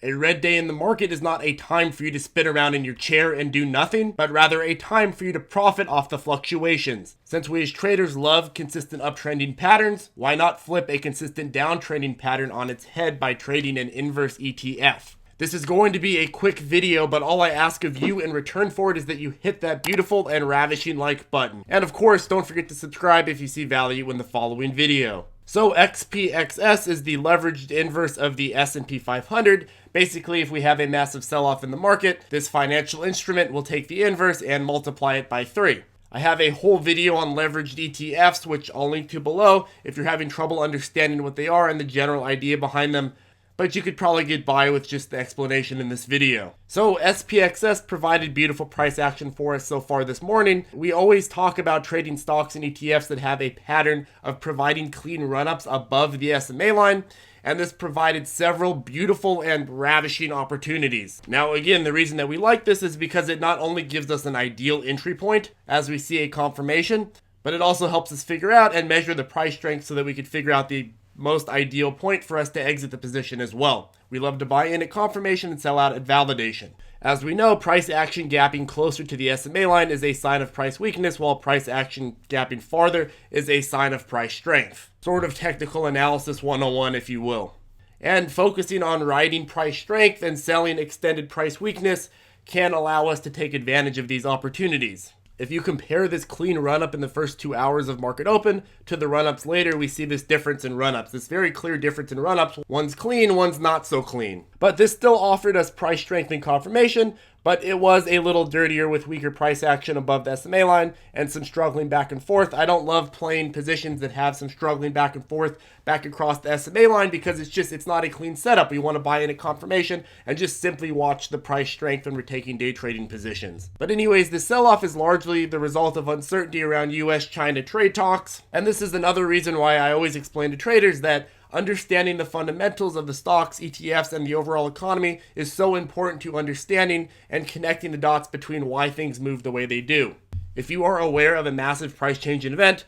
A red day in the market is not a time for you to spin around in your chair and do nothing, but rather a time for you to profit off the fluctuations. Since we as traders love consistent uptrending patterns, why not flip a consistent downtrending pattern on its head by trading an inverse ETF? This is going to be a quick video, but all I ask of you in return for it is that you hit that beautiful and ravishing like button. And of course, don't forget to subscribe if you see value in the following video. So XPXS is the leveraged inverse of the S&P 500. Basically, if we have a massive sell-off in the market, this financial instrument will take the inverse and multiply it by 3. I have a whole video on leveraged ETFs, which I'll link to below if you're having trouble understanding what they are and the general idea behind them. But you could probably get by with just the explanation in this video. So SPXS provided beautiful price action for us so far this morning. We always talk about trading stocks and ETFs that have a pattern of providing clean run-ups above the SMA line, and this provided several beautiful and ravishing opportunities. Now again, the reason that we like this is because it not only gives us an ideal entry point as we see a confirmation, but it also helps us figure out and measure the price strength so that we could figure out the most ideal point for us to exit the position as well. We love to buy in at confirmation and sell out at validation. As we know, price action gapping closer to the SMA line is a sign of price weakness, while price action gapping farther is a sign of price strength. Sort of technical analysis 101, if you will. And focusing on riding price strength and selling extended price weakness can allow us to take advantage of these opportunities. If you compare this clean run-up in the first 2 hours of market open to the run-ups later, we see this difference in run-ups, this very clear difference in run-ups. One's clean, one's not so clean. But this still offered us price strength and confirmation, but it was a little dirtier with weaker price action above the SMA line and some struggling back and forth. I don't love playing positions that have some struggling back and forth back across the SMA line because it's not a clean setup. We want to buy in at confirmation and just simply watch the price strength when we're taking day trading positions. But anyways, the sell-off is largely the result of uncertainty around US-China trade talks. And this is another reason why I always explain to traders that understanding the fundamentals of the stocks, ETFs, and the overall economy is so important to understanding and connecting the dots between why things move the way they do. If you are aware of a massive price change event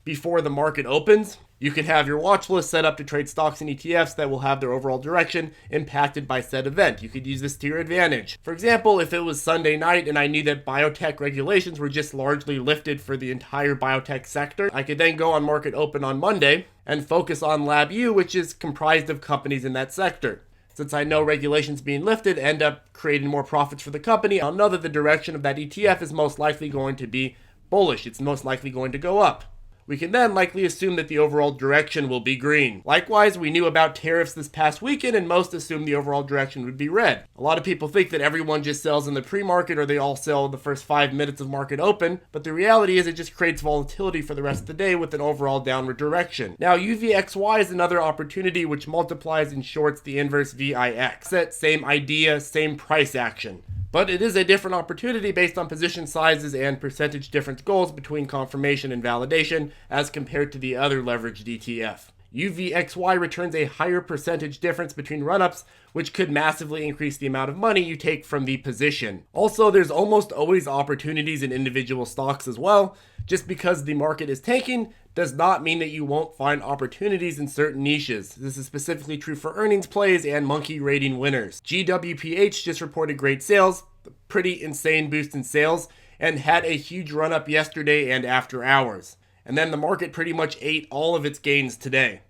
before the market opens, you can have your watch list set up to trade stocks and ETFs that will have their overall direction impacted by said event. You could use this to your advantage. For example, if it was Sunday night and I knew that biotech regulations were just largely lifted for the entire biotech sector, I could then go on market open on Monday and focus on LabU, which is comprised of companies in that sector. Since I know regulations being lifted end up creating more profits for the company, I'll know that the direction of that ETF is most likely going to be bullish. It's most likely going to go up. We can then likely assume that the overall direction will be green. Likewise, we knew about tariffs this past weekend and most assumed the overall direction would be red. A lot of people think that everyone just sells in the pre-market or they all sell in the first 5 minutes of market open, but the reality is it just creates volatility for the rest of the day with an overall downward direction. Now, UVXY is another opportunity which multiplies and shorts the inverse VIX. That same idea, same price action. But it is a different opportunity based on position sizes and percentage difference goals between confirmation and validation as compared to the other leveraged ETF. UVXY returns a higher percentage difference between run-ups, which could massively increase the amount of money you take from the position. Also, there's almost always opportunities in individual stocks as well. Just because the market is tanking does not mean that you won't find opportunities in certain niches. This is specifically true for earnings plays and monkey rating winners. GWPH just reported great sales, pretty insane boost in sales, and had a huge run-up yesterday and after hours. And then the market pretty much ate all of its gains today.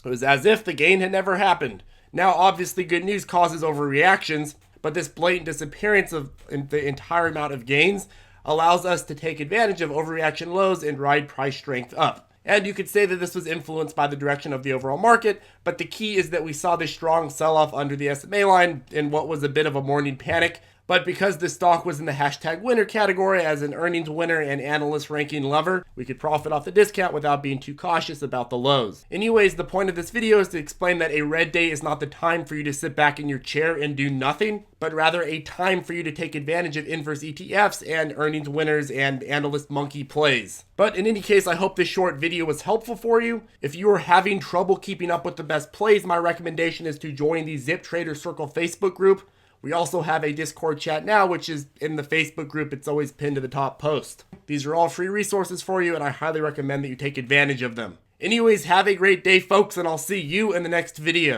It was as if the gain had never happened. Now, obviously, good news causes overreactions, but this blatant disappearance of the entire amount of gains allows us to take advantage of overreaction lows and ride price strength up. And you could say that this was influenced by the direction of the overall market, but the key is that we saw this strong sell-off under the SMA line in what was a bit of a morning panic. But because this stock was in the hashtag winner category as an earnings winner and analyst ranking lover, we could profit off the discount without being too cautious about the lows. Anyways, the point of this video is to explain that a red day is not the time for you to sit back in your chair and do nothing, but rather a time for you to take advantage of inverse ETFs and earnings winners and analyst monkey plays. But in any case, I hope this short video was helpful for you. If you are having trouble keeping up with the best plays, my recommendation is to join the ZipTrader Circle Facebook group. We also have a Discord chat now, which is in the Facebook group. It's always pinned to the top post. These are all free resources for you, and I highly recommend that you take advantage of them. Anyways, have a great day, folks, and I'll see you in the next video.